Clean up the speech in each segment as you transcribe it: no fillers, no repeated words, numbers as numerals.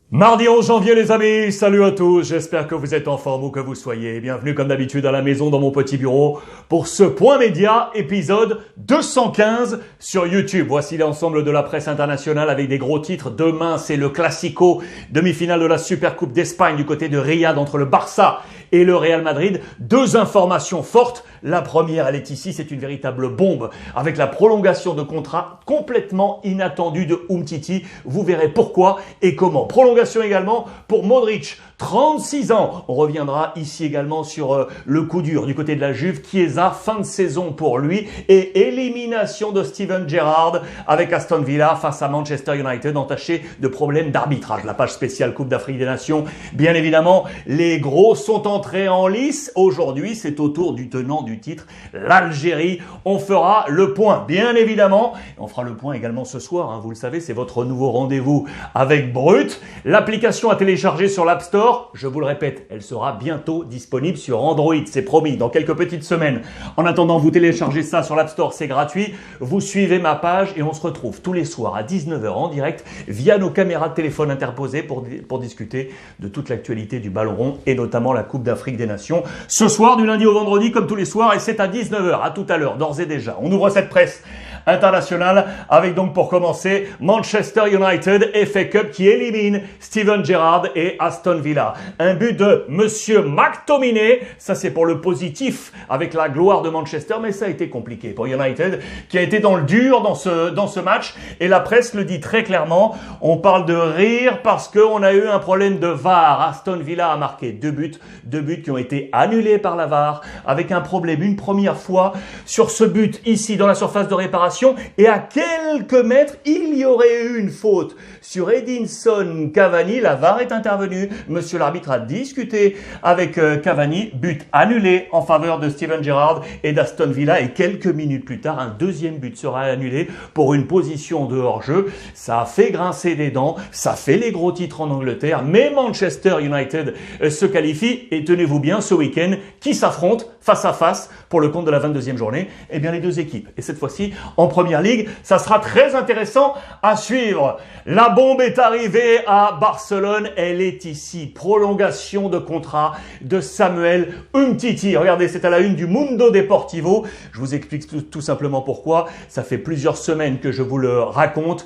Mardi 11 janvier les amis, salut à tous, j'espère que vous êtes en forme où que vous soyez. Bienvenue comme d'habitude à la maison dans mon petit bureau pour ce Point Média épisode 215 sur YouTube. Voici l'ensemble de la presse internationale avec des gros titres. Demain c'est le Classico, demi-finale de la Supercoupe d'Espagne du côté de Riyad entre le Barça et le Real Madrid. Deux informations fortes. La première, elle est ici, c'est une véritable bombe avec la prolongation de contrat complètement inattendue de Umtiti. Vous verrez pourquoi et comment. Prolongation également pour Modric, 36 ans. On reviendra ici également sur le coup dur du côté de la Juve. Chiesa, fin de saison pour lui et élimination de Steven Gerrard avec Aston Villa face à Manchester United entaché de problèmes d'arbitrage. La page spéciale Coupe d'Afrique des Nations. Bien évidemment, les gros sont entrés en lice. Aujourd'hui, c'est au tour du tenant du titre, l'Algérie. On fera le point, bien évidemment. On fera le point également ce soir. Vous le savez, c'est votre nouveau rendez-vous avec Brut. L'application à télécharger sur l'App Store, je vous le répète, elle sera bientôt disponible sur Android. C'est promis, dans quelques petites semaines. En attendant, vous téléchargez ça sur l'App Store, c'est gratuit. Vous suivez ma page et on se retrouve tous les soirs à 19 h en direct via nos caméras de téléphone interposées pour discuter de toute l'actualité du ballon rond et notamment la Coupe d'Afrique des Nations. Ce soir, du lundi au vendredi, comme tous les soirs, et c'est à 19 h. À tout à l'heure, d'ores et déjà. On ouvre cette presse internationale avec donc pour commencer Manchester United FA Cup qui élimine Steven Gerrard et Aston Villa. Un but de Monsieur McTominay, ça c'est pour le positif avec la gloire de Manchester, mais ça a été compliqué pour United qui a été dans le dur dans ce match et la presse le dit très clairement. On parle de rire parce qu'on a eu un problème de VAR. Aston Villa a marqué deux buts qui ont été annulés par la VAR avec un problème une première fois sur ce but ici dans la surface de réparation. Et à quelques mètres, il y aurait eu une faute sur Edinson Cavani. La VAR est intervenue. Monsieur l'arbitre a discuté avec Cavani. But annulé en faveur de Steven Gerrard et d'Aston Villa. Et quelques minutes plus tard, un deuxième but sera annulé pour une position de hors-jeu. Ça a fait grincer des dents. Ça fait les gros titres en Angleterre. Mais Manchester United se qualifie. Et tenez-vous bien, ce week-end, qui s'affrontent face à face pour le compte de la 22e journée? Eh bien, les deux équipes. Et cette fois-ci, en Première Ligue, ça sera très intéressant à suivre. La bombe est arrivée à Barcelone. Elle est ici. Prolongation de contrat de Samuel Umtiti. Regardez, c'est à la une du Mundo Deportivo. Je vous explique tout simplement pourquoi. Ça fait plusieurs semaines que je vous le raconte.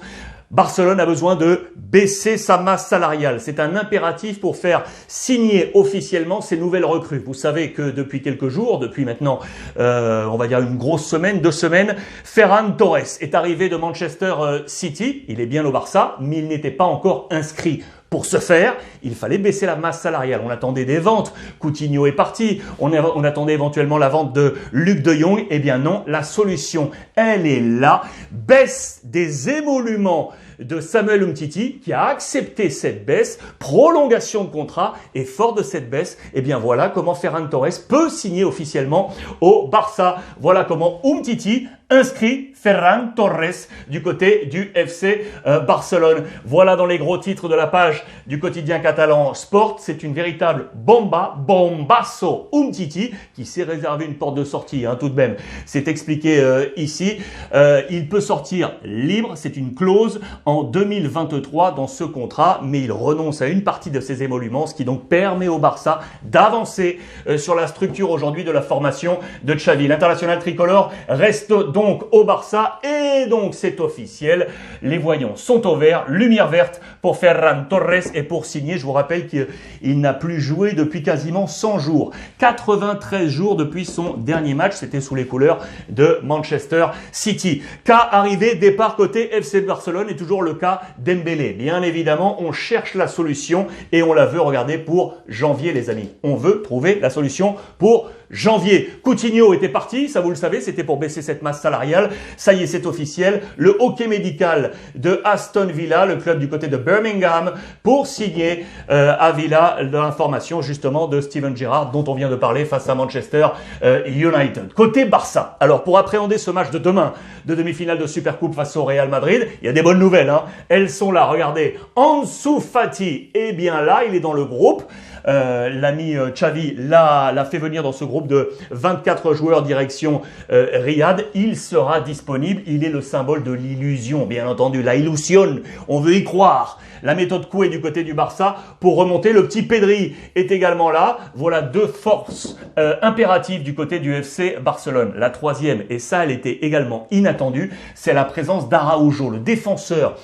Barcelone a besoin de baisser sa masse salariale. C'est un impératif pour faire signer officiellement ces nouvelles recrues. Vous savez que depuis quelques jours, depuis maintenant, on va dire une grosse semaine, 2 semaines, Ferran Torres est arrivé de Manchester City. Il est bien au Barça, mais il n'était pas encore inscrit. Pour ce faire, il fallait baisser la masse salariale. On attendait des ventes. Coutinho est parti. On attendait éventuellement la vente de Luc de Jong. Eh bien non, la solution, elle est là. Baisse des émoluments de Samuel Umtiti qui a accepté cette baisse, prolongation de contrat et fort de cette baisse, eh bien voilà comment Ferran Torres peut signer officiellement au Barça. Voilà comment Umtiti inscrit Ferran Torres du côté du FC Barcelone. Voilà dans les gros titres de la page du quotidien catalan Sport. C'est une véritable bombasso Umtiti qui s'est réservé une porte de sortie tout de même. C'est expliqué ici. Il peut sortir libre. C'est une clause en 2023 dans ce contrat, mais il renonce à une partie de ses émoluments, ce qui donc permet au Barça d'avancer sur la structure aujourd'hui de la formation de Xavi. L'international tricolore reste donc au Barça et donc c'est officiel. Les voyants sont au vert, lumière verte pour Ferran Torres et pour signer. Je vous rappelle qu'il n'a plus joué depuis quasiment 100 jours. 93 jours depuis son dernier match. C'était sous les couleurs de Manchester City. Cas arrivé, départ côté FC Barcelone et toujours le cas Dembélé. Bien évidemment, on cherche la solution et on la veut regarder pour janvier, les amis. On veut trouver la solution pour janvier. Coutinho était parti, ça vous le savez, c'était pour baisser cette masse salariale. Ça y est, c'est officiel. Le hockey médical de Aston Villa, le club du côté de Birmingham, pour signer à Villa l'information justement de Steven Gerrard dont on vient de parler face à Manchester United. Côté Barça, alors pour appréhender ce match de demain de demi-finale de Supercoupe face au Real Madrid, il y a des bonnes nouvelles. Elles sont là, regardez. Ansu Fati, eh bien là, il est dans le groupe l'ami Xavi l'a fait venir dans ce groupe de 24 joueurs direction Riyad. Il sera disponible. Il est le symbole de l'illusion, bien entendu. La illusion, on veut y croire. La méthode Coué du côté du Barça pour remonter. Le petit Pedri est également là. Voilà deux forces impératives du côté du FC Barcelone. La troisième, et ça elle était également inattendue, c'est la présence d'Araujo, le défenseur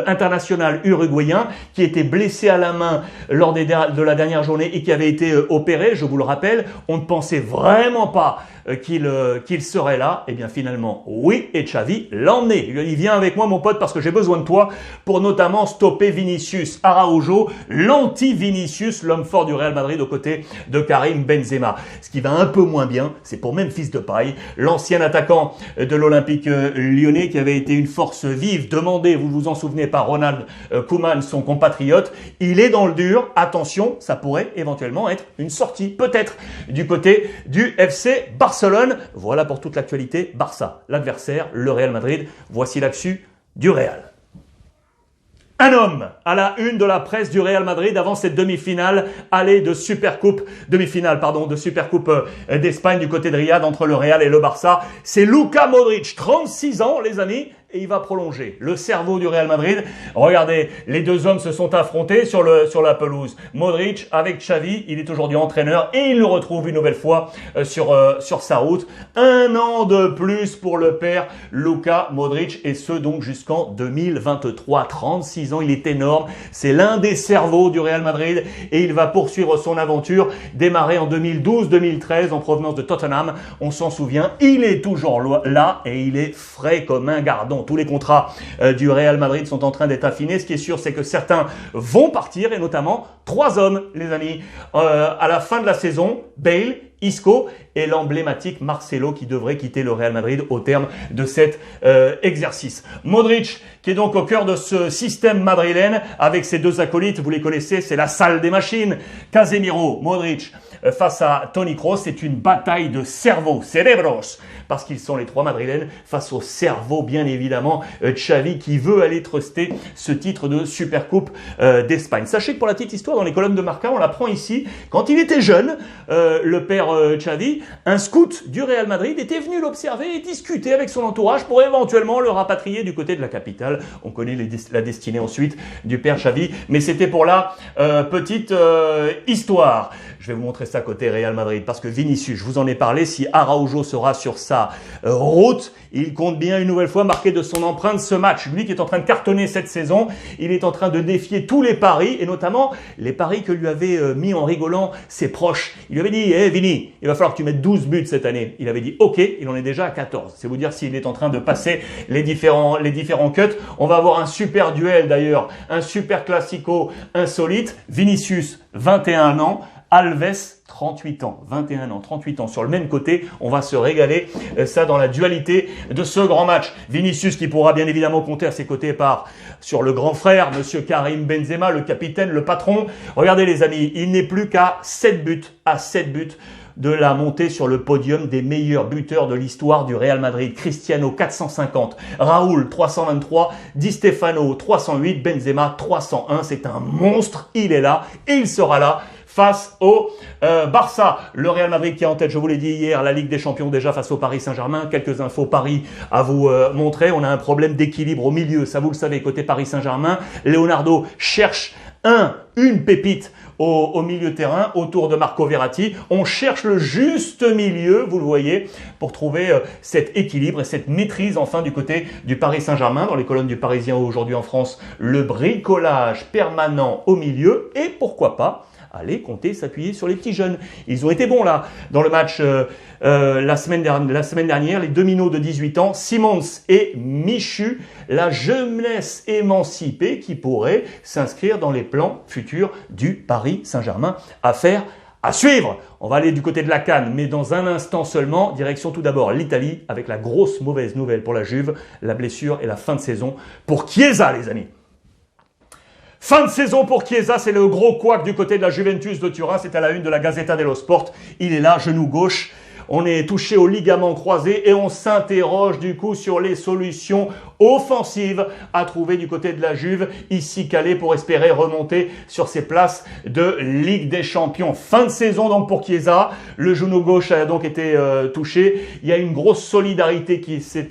international uruguayen qui était blessé à la main lors de la dernière journée et qui avait été opéré. Je vous le rappelle, on ne pensait vraiment pas qu'il serait là. Et bien finalement, oui, et Xavi l'a emmené. Il vient avec moi mon pote parce que j'ai besoin de toi pour notamment stopper Vinicius Araujo, l'anti-Vinicius, l'homme fort du Real Madrid aux côtés de Karim Benzema. Ce qui va un peu moins bien, c'est pour Memphis Depay, l'ancien attaquant de l'Olympique lyonnais qui avait été une force vive, demandée, vous vous en souvenez, par Ronald Koeman, son compatriote. Il est dans le dur. Attention, ça pourrait éventuellement être une sortie, peut-être, du côté du FC Barcelone. Voilà pour toute l'actualité. Barça, l'adversaire, le Real Madrid. Voici l'actu du Real. Un homme à la une de la presse du Real Madrid avant cette demi-finale de Supercoupe d'Espagne du côté de Riyad entre le Real et le Barça. C'est Luka Modric, 36 ans les amis. Et il va prolonger. Le cerveau du Real Madrid. Regardez, les deux hommes se sont affrontés sur la pelouse. Modric avec Xavi, il est aujourd'hui entraîneur et il le retrouve une nouvelle fois sur sa route. Un an de plus pour le père Luka Modric et ce donc jusqu'en 2023. 36 ans, il est énorme. C'est l'un des cerveaux du Real Madrid et il va poursuivre son aventure démarrée en 2012-2013 en provenance de Tottenham. On s'en souvient, il est toujours là et il est frais comme un gardon. Tous les contrats du Real Madrid sont en train d'être affinés. Ce qui est sûr, c'est que certains vont partir, et notamment 3 hommes, les amis. À la fin de la saison, Bale, Isco et l'emblématique Marcelo qui devrait quitter le Real Madrid au terme de cet exercice. Modric qui est donc au cœur de ce système madrilène avec ses deux acolytes, vous les connaissez, c'est la salle des machines. Casemiro, Modric face à Toni Kroos, c'est une bataille de cerveaux, cerebros, parce qu'ils sont les 3 madrilènes face au cerveau bien évidemment Xavi qui veut aller truster ce titre de Supercoupe d'Espagne. Sachez que pour la petite histoire, dans les colonnes de Marca, on l'apprend ici, quand il était jeune, le père Xavi, un scout du Real Madrid était venu l'observer et discuter avec son entourage pour éventuellement le rapatrier du côté de la capitale. On connaît la destinée ensuite du père Xavi, mais c'était pour la petite histoire. Je vais vous montrer ça côté Real Madrid parce que Vinicius, je vous en ai parlé, si Araujo sera sur sa route, il compte bien une nouvelle fois marquer de son empreinte ce match. Lui qui est en train de cartonner cette saison, il est en train de défier tous les paris et notamment les paris que lui avaient mis en rigolant ses proches. Il lui avait dit, Vini, il va falloir que tu mettes 12 buts cette année. Il avait dit, ok, il en est déjà à 14. C'est vous dire s'il est en train de passer les différents cuts. On va avoir un super duel d'ailleurs, un super classico insolite. Vinicius, 21 ans. Alves, 38 ans, 21 ans, 38 ans. Sur le même côté, on va se régaler ça dans la dualité de ce grand match. Vinicius qui pourra bien évidemment compter à ses côtés sur le grand frère, monsieur Karim Benzema, le capitaine, le patron. Regardez les amis, il n'est plus qu'à 7 buts, de la montée sur le podium des meilleurs buteurs de l'histoire du Real Madrid. Cristiano 450, Raúl 323, Di Stefano 308, Benzema 301. C'est un monstre, il est là et il sera là face au Barça. Le Real Madrid qui est en tête, je vous l'ai dit hier, la Ligue des Champions déjà face au Paris Saint-Germain. Quelques infos Paris à vous montrer. On a un problème d'équilibre au milieu, ça vous le savez, côté Paris Saint-Germain. Leonardo cherche une pépite au milieu de terrain, autour de Marco Verratti. On cherche le juste milieu, vous le voyez, pour trouver cet équilibre et cette maîtrise enfin du côté du Paris Saint-Germain. Dans les colonnes du Parisien aujourd'hui en France, le bricolage permanent au milieu et pourquoi pas aller compter, s'appuyer sur les petits jeunes. Ils ont été bons là dans le match la semaine dernière, les deux minots de 18 ans, Simons et Michu, la jeunesse émancipée qui pourrait s'inscrire dans les plans futurs du Paris Saint-Germain. Affaire à suivre. On va aller du côté de la CAN, mais dans un instant seulement, direction tout d'abord l'Italie avec la grosse mauvaise nouvelle pour la Juve, la blessure et la fin de saison pour Chiesa les amis. Fin de saison pour Chiesa, c'est le gros couac du côté de la Juventus de Turin. C'est à la une de la Gazzetta dello Sport. Il est là, genou gauche. On est touché au ligament croisé et on s'interroge du coup sur les solutions offensives à trouver du côté de la Juve, ici calée pour espérer remonter sur ses places de Ligue des Champions. Fin de saison donc pour Chiesa. Le genou gauche a donc été touché. Il y a une grosse solidarité qui s'est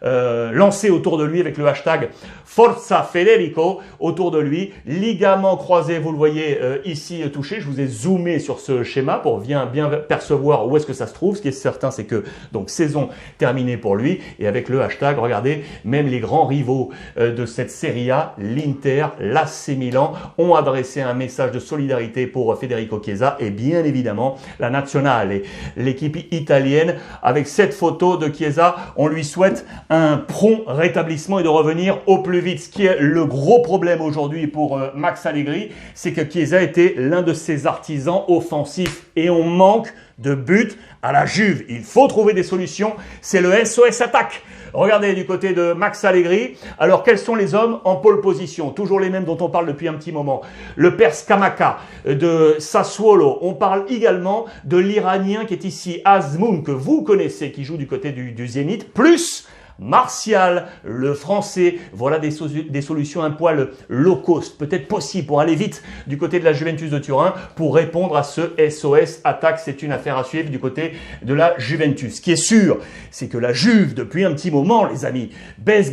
lancé autour de lui avec le hashtag Forza Federico autour de lui. Ligament croisé, vous le voyez ici touché. Je vous ai zoomé sur ce schéma pour bien percevoir où est-ce que ça se trouve. Ce qui est certain, c'est que donc saison terminée pour lui. Et avec le hashtag, regardez, même les grands rivaux de cette Serie A, l'Inter, l'AC Milan, ont adressé un message de solidarité pour Federico Chiesa et bien évidemment la Nazionale, l'équipe italienne. Avec cette photo de Chiesa, on lui souhaite un prompt rétablissement et de revenir au plus vite. Ce qui est le gros problème aujourd'hui pour Max Allegri, c'est que Chiesa était l'un de ses artisans offensifs et on manque de buts à la Juve. Il faut trouver des solutions. C'est le SOS attaque. Regardez du côté de Max Allegri. Alors, quels sont les hommes en pole position? Toujours les mêmes dont on parle depuis un petit moment. Le père Scamacca de Sassuolo. On parle également de l'Iranien qui est ici, Azmoun, que vous connaissez, qui joue du côté du Zénith, plus Martial, le français. Voilà des solutions un poil low cost, peut-être possible pour aller vite du côté de la Juventus de Turin pour répondre à ce SOS attaque. C'est une affaire à suivre du côté de la Juventus. Ce qui est sûr, c'est que la Juve, depuis un petit moment, les amis, baisse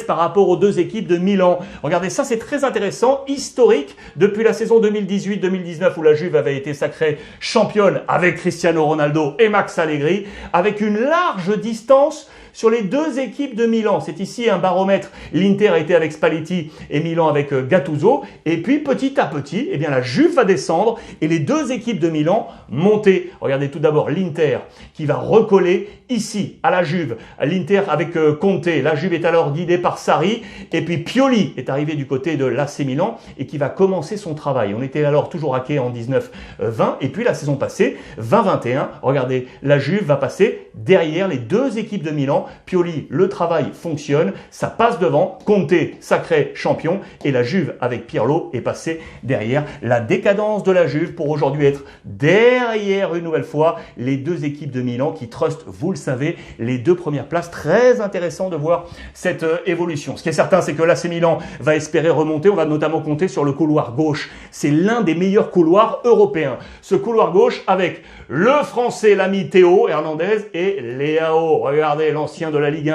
par rapport aux deux équipes de Milan. Regardez ça, c'est très intéressant, historique, depuis la saison 2018-2019 où la Juve avait été sacrée championne avec Cristiano Ronaldo et Max Allegri, avec une large distance sur les deux équipes de Milan. C'est ici un baromètre. L'Inter a été avec Spalletti et Milan avec Gattuso. Et puis petit à petit, eh bien, la Juve va descendre et les deux équipes de Milan monter. Regardez tout d'abord l'Inter qui va recoller ici à la Juve. L'Inter avec Conte. La Juve est alors guidée par Sarri. Et puis Pioli est arrivé du côté de l'AC Milan et qui va commencer son travail. On était alors toujours hacké en 19-20. Et puis la saison passée, 20-21, regardez, la Juve va passer derrière les deux équipes de Milan. Pioli, le travail fonctionne, ça passe devant, Conte, sacré champion, et la Juve avec Pirlo est passée derrière. La décadence de la Juve pour aujourd'hui être derrière une nouvelle fois les deux équipes de Milan qui trustent, vous le savez, les deux premières places. Très intéressant de voir cette évolution. Ce qui est certain, c'est que l'AC Milan va espérer remonter. On va notamment compter sur le couloir gauche. C'est l'un des meilleurs couloirs européens. Ce couloir gauche avec le français, l'ami Théo Hernandez et Leao. Regardez l'ancien de la Ligue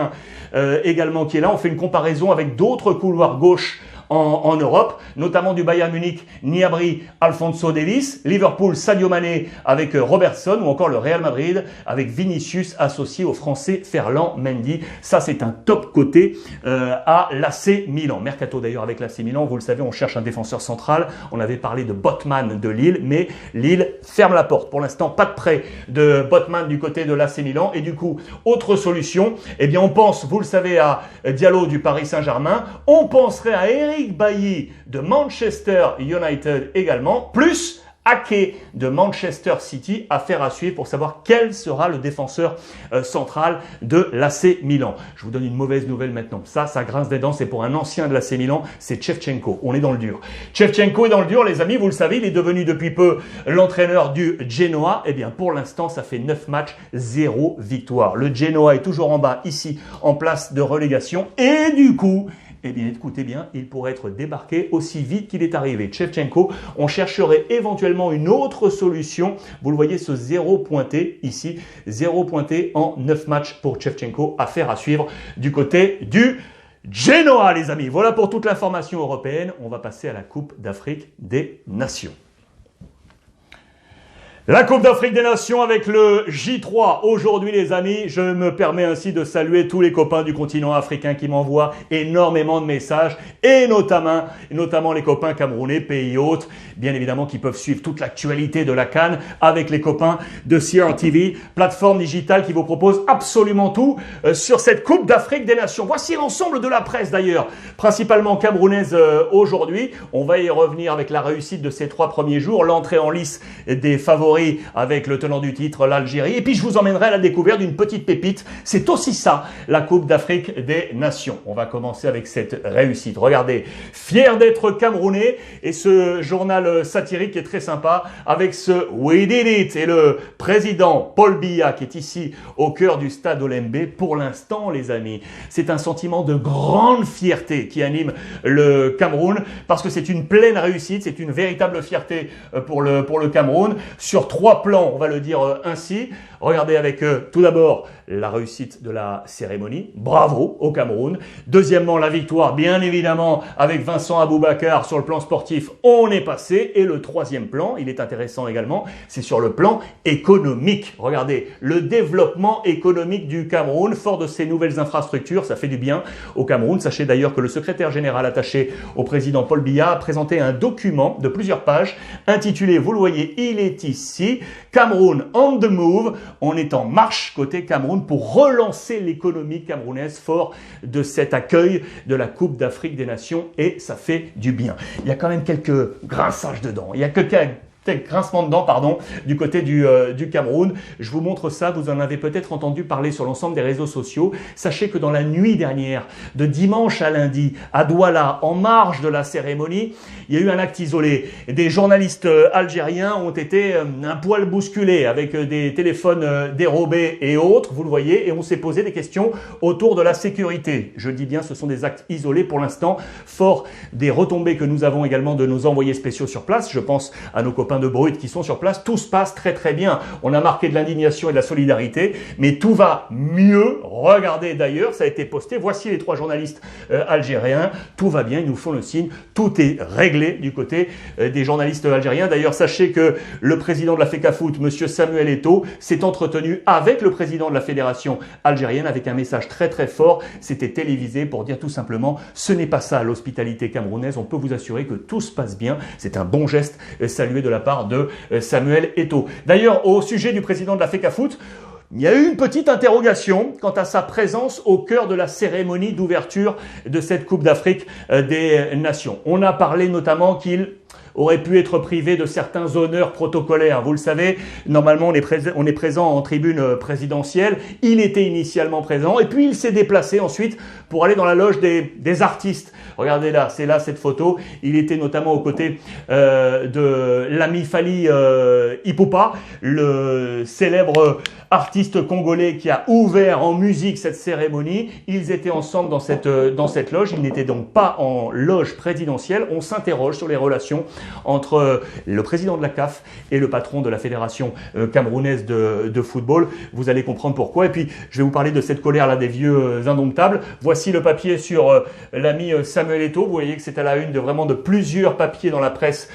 1 également qui est là. On fait une comparaison avec d'autres couloirs gauche en Europe, notamment du Bayern Munich, Gnabry, Alphonso Davies, Liverpool, Sadio Mané avec Robertson ou encore le Real Madrid avec Vinicius associé au français Ferland Mendy. Ça, c'est un top côté à l'AC Milan. Mercato d'ailleurs avec l'AC Milan, vous le savez, on cherche un défenseur central. On avait parlé de Botman de Lille, mais Lille ferme la porte. Pour l'instant, pas de prêt de Botman du côté de l'AC Milan. Et du coup, autre solution, eh bien, on pense, vous le savez, à Diallo du Paris Saint-Germain. On penserait à Eric Bailly de Manchester United également, plus Ake de Manchester City. Affaire à suivre pour savoir quel sera le défenseur central de l'AC Milan. Je vous donne une mauvaise nouvelle maintenant. Ça grince des dents, c'est pour un ancien de l'AC Milan, c'est Shevchenko. On est dans le dur. Shevchenko est dans le dur, les amis, vous le savez, il est devenu depuis peu l'entraîneur du Genoa. Eh bien, pour l'instant, ça fait 9 matchs, 0 victoire. Le Genoa est toujours en bas, ici, en place de relégation. Et du coup, eh bien, écoutez bien, il pourrait être débarqué aussi vite qu'il est arrivé. Shevchenko, on chercherait éventuellement une autre solution. Vous le voyez, ce 0 pointé ici, 0 pointé en 9 matchs pour Shevchenko. Affaire à suivre du côté du Genoa, les amis. Voilà pour toute l'information européenne. On va passer à la Coupe d'Afrique des Nations. La Coupe d'Afrique des Nations avec le J3. Aujourd'hui, les amis, je me permets ainsi de saluer tous les copains du continent africain qui m'envoient énormément de messages et notamment les copains camerounais, pays hôtes, bien évidemment, qui peuvent suivre toute l'actualité de la CAN avec les copains de CRTV, plateforme digitale qui vous propose absolument tout sur cette Coupe d'Afrique des Nations. Voici l'ensemble de la presse d'ailleurs, principalement camerounaise aujourd'hui. On va y revenir avec la réussite de ces 3 premiers jours, l'entrée en lice des favoris favori avec le tenant du titre, l'Algérie. Et puis je vous emmènerai à la découverte d'une petite pépite. C'est aussi ça, la Coupe d'Afrique des Nations. On va commencer avec cette réussite. Regardez, fier d'être Camerounais, et ce journal satirique est très sympa avec ce We Did It et le président Paul Biya qui est ici au cœur du stade Olembe. Pour l'instant, les amis, c'est un sentiment de grande fierté qui anime le Cameroun parce que c'est une pleine réussite, c'est une véritable fierté pour le Cameroun sur 3 plans, on va le dire ainsi. Regardez avec tout d'abord la réussite de la cérémonie, bravo au Cameroun. Deuxièmement, la victoire, bien évidemment, avec Vincent Aboubakar sur le plan sportif, on est passé. Et le troisième plan, il est intéressant également, c'est sur le plan économique. Regardez, le développement économique du Cameroun, fort de ces nouvelles infrastructures, ça fait du bien au Cameroun. Sachez d'ailleurs que le secrétaire général attaché au président Paul Biya a présenté un document de plusieurs pages intitulé, vous le voyez, il est ici, Cameroun on the move. On est en marche côté Cameroun pour relancer l'économie camerounaise fort de cet accueil de la Coupe d'Afrique des Nations et ça fait du bien. Il y a quand même quelques grinçages dedans. Il y a quelques grincement de dents, pardon, du côté du Cameroun. Je vous montre ça, vous en avez peut-être entendu parler sur l'ensemble des réseaux sociaux. Sachez que dans la nuit dernière, de dimanche à lundi, à Douala, en marge de la cérémonie, il y a eu un acte isolé. Des journalistes algériens ont été un poil bousculés avec des téléphones dérobés et autres, vous le voyez, et on s'est posé des questions autour de la sécurité. Je dis bien, ce sont des actes isolés pour l'instant, fort des retombées que nous avons également de nos envoyés spéciaux sur place. Je pense à nos copains de Brut qui sont sur place, tout se passe très très bien. On a marqué de l'indignation et de la solidarité, mais tout va mieux. Regardez d'ailleurs, ça a été posté, voici les 3 journalistes algériens, tout va bien, ils nous font le signe, tout est réglé du côté des journalistes algériens. D'ailleurs, sachez que le président de la FECAFOOT, monsieur Samuel Eto'o, s'est entretenu avec le président de la fédération algérienne avec un message très très fort. C'était télévisé pour dire tout simplement, ce n'est pas ça l'hospitalité camerounaise, on peut vous assurer que tout se passe bien. C'est un bon geste salué de la part de Samuel Eto'o. D'ailleurs, au sujet du président de la FECAFOOT, il y a eu une petite interrogation quant à sa présence au cœur de la cérémonie d'ouverture de cette Coupe d'Afrique des Nations. On a parlé notamment qu'il aurait pu être privé de certains honneurs protocolaires. Vous le savez, normalement on est présent en tribune présidentielle. Il était initialement présent et puis il s'est déplacé ensuite pour aller dans la loge des artistes. Regardez là, c'est là cette photo. Il était notamment aux côtés de l'ami Fally Ipupa, le célèbre artiste congolais qui a ouvert en musique cette cérémonie. Ils étaient ensemble dans cette loge. Ils n'étaient donc pas en loge présidentielle. On s'interroge sur les relations entre le président de la CAF et le patron de la fédération camerounaise de football. Vous allez comprendre pourquoi. Et puis, je vais vous parler de cette colère-là des vieux indomptables. Voici le papier sur l'ami Samuel Eto'o. Vous voyez que c'est à la une de plusieurs papiers dans la presse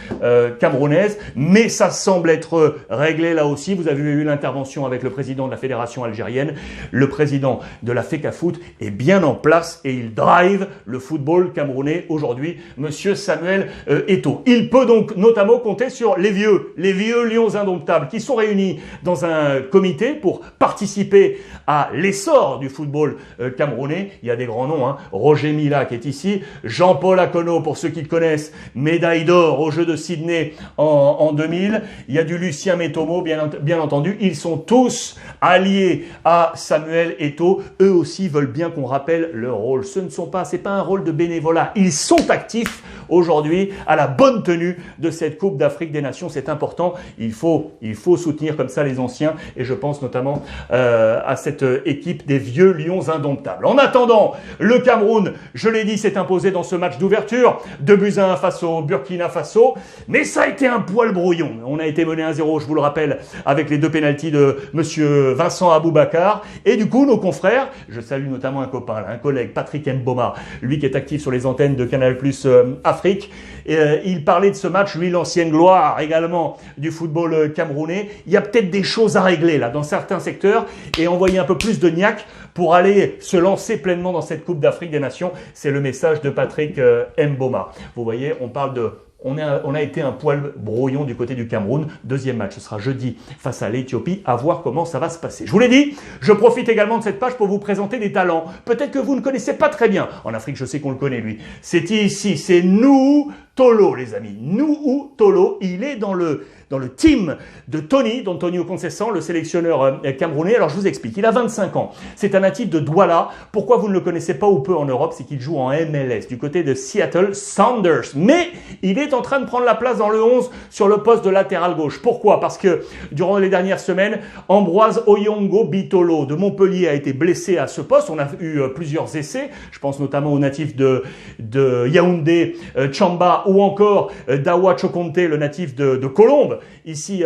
camerounaise. Mais ça semble être réglé là aussi. Vous avez eu l'intervention avec le président de la fédération algérienne. Le président de la FECAFOOT est bien en place et il drive le football camerounais aujourd'hui, monsieur Samuel Eto'o. Il peut donc notamment compter sur les vieux lions indomptables qui sont réunis dans un comité pour participer à l'essor du football camerounais. Il y a des grands noms, hein. Roger Mila qui est ici, Jean-Paul Akono pour ceux qui le connaissent, médaille d'or aux Jeux de Sydney en 2000. Il y a du Lucien Métomo, bien entendu. Ils sont tous alliés à Samuel Eto'o. Eux aussi veulent bien qu'on rappelle leur rôle. C'est pas un rôle de bénévolat. Ils sont actifs aujourd'hui à la bonne tenue de cette Coupe d'Afrique des Nations. C'est important. Il faut soutenir comme ça les anciens et je pense notamment à cette équipe des vieux lions indomptables. En attendant, le Cameroun, je l'ai dit, s'est imposé dans ce match d'ouverture. 2-1 face au Burkina Faso. Mais ça a été un poil brouillon. On a été mené 1-0, je vous le rappelle, avec les 2 pénaltys de monsieur Vincent Aboubakar. Et du coup, nos confrères, je salue notamment un copain, un collègue, Patrick Mboma, lui qui est actif sur les antennes de Canal+ Afrique. Il parlait de ce match, lui l'ancienne gloire également du football camerounais. Il y a peut-être des choses à régler là dans certains secteurs et envoyer un peu plus de niaque pour aller se lancer pleinement dans cette Coupe d'Afrique des Nations. C'est le message de Patrick Mboma. Vous voyez, on parle de... On a été un poil brouillon du côté du Cameroun. Deuxième match, ce sera jeudi face à l'Éthiopie. À voir comment ça va se passer. Je vous l'ai dit, je profite également de cette page pour vous présenter des talents. Peut-être que vous ne connaissez pas très bien. En Afrique, je sais qu'on le connaît, lui. C'est ici, c'est nous Tolo, les amis. Nuhu Tolo, il est dans le team de Tony, d'Antonio Conceição, le sélectionneur camerounais. Alors, je vous explique. Il a 25 ans. C'est un natif de Douala. Pourquoi vous ne le connaissez pas ou peu en Europe? C'est qu'il joue en MLS, du côté de Seattle Sounders. Mais il est en train de prendre la place dans le 11 sur le poste de latéral gauche. Pourquoi? Parce que durant les dernières semaines, Ambroise Oyongo Bitolo de Montpellier a été blessé à ce poste. On a eu plusieurs essais. Je pense notamment au natif de Yaoundé, Chamba, ou encore Dawa Chokonte, le natif de Colombes, ici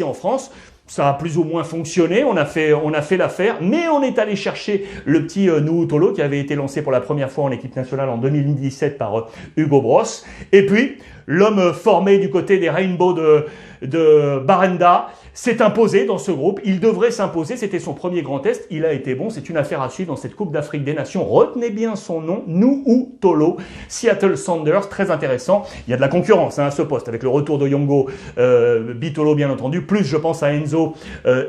en France. Ça a plus ou moins fonctionné, on a fait l'affaire, mais on est allé chercher le petit Nuhu Tolo qui avait été lancé pour la première fois en équipe nationale en 2017 par Hugo Bross. Et puis, l'homme formé du côté des Rainbows de Barenda s'est imposé dans ce groupe. Il devrait s'imposer. C'était son premier grand test. Il a été bon. C'est une affaire à suivre dans cette Coupe d'Afrique des Nations. Retenez bien son nom. Nuhu Tolo. Seattle Sounders. Très intéressant. Il y a de la concurrence à ce poste avec le retour de Yongo Bitolo, bien entendu. Plus, je pense à Enzo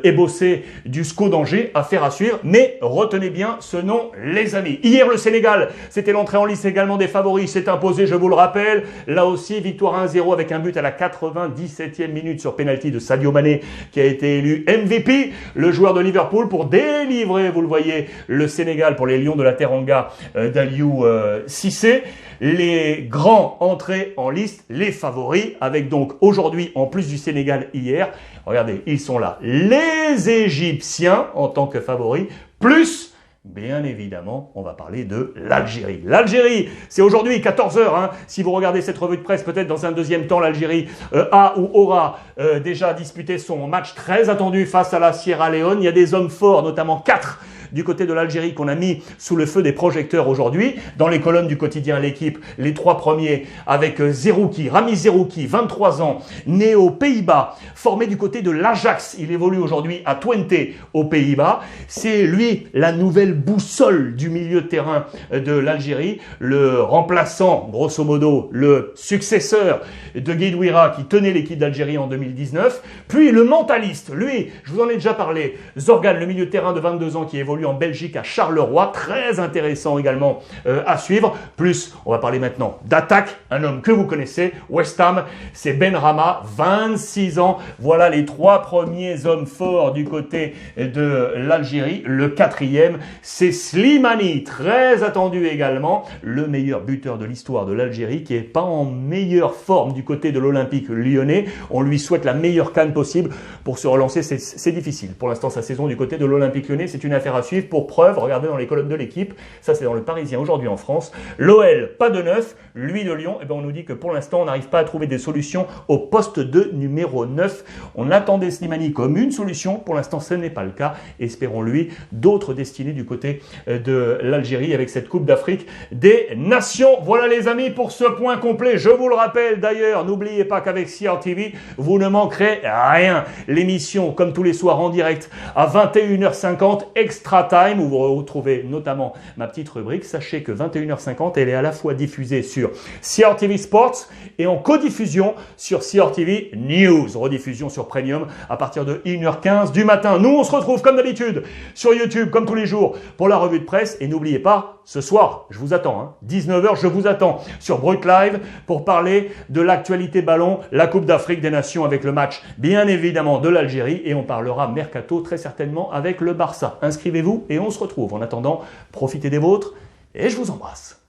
Ebossé du SCO d'Angers. Affaire à suivre. Mais retenez bien ce nom, les amis. Hier, le Sénégal, c'était l'entrée en lice également des favoris. S'est imposé, je vous le rappelle. Là aussi, victoire 1-0 avec un but à la 97e minute sur penalty de Sadio Mané, qui a été élu MVP, le joueur de Liverpool, pour délivrer, vous le voyez, le Sénégal pour les Lions de la Teranga d'Aliou Cissé. Les grands entrés en liste, les favoris, avec donc aujourd'hui, en plus du Sénégal hier, regardez, ils sont là, les Égyptiens en tant que favoris, plus... Bien évidemment, on va parler de l'Algérie. L'Algérie, c'est aujourd'hui 14h. Si vous regardez cette revue de presse, peut-être dans un deuxième temps, l'Algérie a ou aura déjà disputé son match très attendu face à la Sierra Leone. Il y a des hommes forts, notamment 4 du côté de l'Algérie qu'on a mis sous le feu des projecteurs aujourd'hui. Dans les colonnes du quotidien L'Équipe, les 3 premiers avec Zerouki, Rami Zerouki, 23 ans, né aux Pays-Bas, formé du côté de l'Ajax. Il évolue aujourd'hui à Twente aux Pays-Bas. C'est lui la nouvelle boussole du milieu de terrain de l'Algérie, le remplaçant, grosso modo, le successeur de Guedouira qui tenait l'équipe d'Algérie en 2019. Puis le mentaliste, lui, je vous en ai déjà parlé, Zorgan, le milieu de terrain de 22 ans qui évolue en Belgique à Charleroi, très intéressant également à suivre. Plus, on va parler maintenant d'attaque, un homme que vous connaissez, West Ham, c'est Benrahma, 26 ans. Voilà les 3 premiers hommes forts du côté de l'Algérie. Le 4e, c'est Slimani, très attendu également, le meilleur buteur de l'histoire de l'Algérie, qui est pas en meilleure forme du côté de l'Olympique lyonnais. On lui souhaite la meilleure CAN possible pour se relancer. C'est difficile. Pour l'instant, sa saison du côté de l'Olympique lyonnais, c'est une affaire à suivre. Pour preuve, regardez dans les colonnes de L'Équipe, ça c'est dans le Parisien aujourd'hui en France. L'OL, pas de neuf. Lui de Lyon, on nous dit que pour l'instant, on n'arrive pas à trouver des solutions au poste de numéro 9. On attendait Slimani comme une solution. Pour l'instant, ce n'est pas le cas. Espérons-lui d'autres destinées du côté de l'Algérie avec cette Coupe d'Afrique des Nations. Voilà les amis pour ce point complet. Je vous le rappelle d'ailleurs, n'oubliez pas qu'avec CRTV, vous ne manquerez rien. L'émission, comme tous les soirs en direct, à 21h50, Extra Time, où vous retrouvez notamment ma petite rubrique. Sachez que 21h50, elle est à la fois diffusée sur CRTV Sports et en codiffusion sur CRTV News. Rediffusion sur Premium à partir de 1h15 du matin. Nous, on se retrouve comme d'habitude sur YouTube, comme tous les jours, pour la revue de presse. Et n'oubliez pas, ce soir, je vous attends, 19h, je vous attends sur Brut Live pour parler de l'actualité ballon, la Coupe d'Afrique des Nations avec le match, bien évidemment, de l'Algérie. Et on parlera mercato très certainement avec le Barça. Inscrivez-vous et on se retrouve. En attendant, profitez des vôtres et je vous embrasse.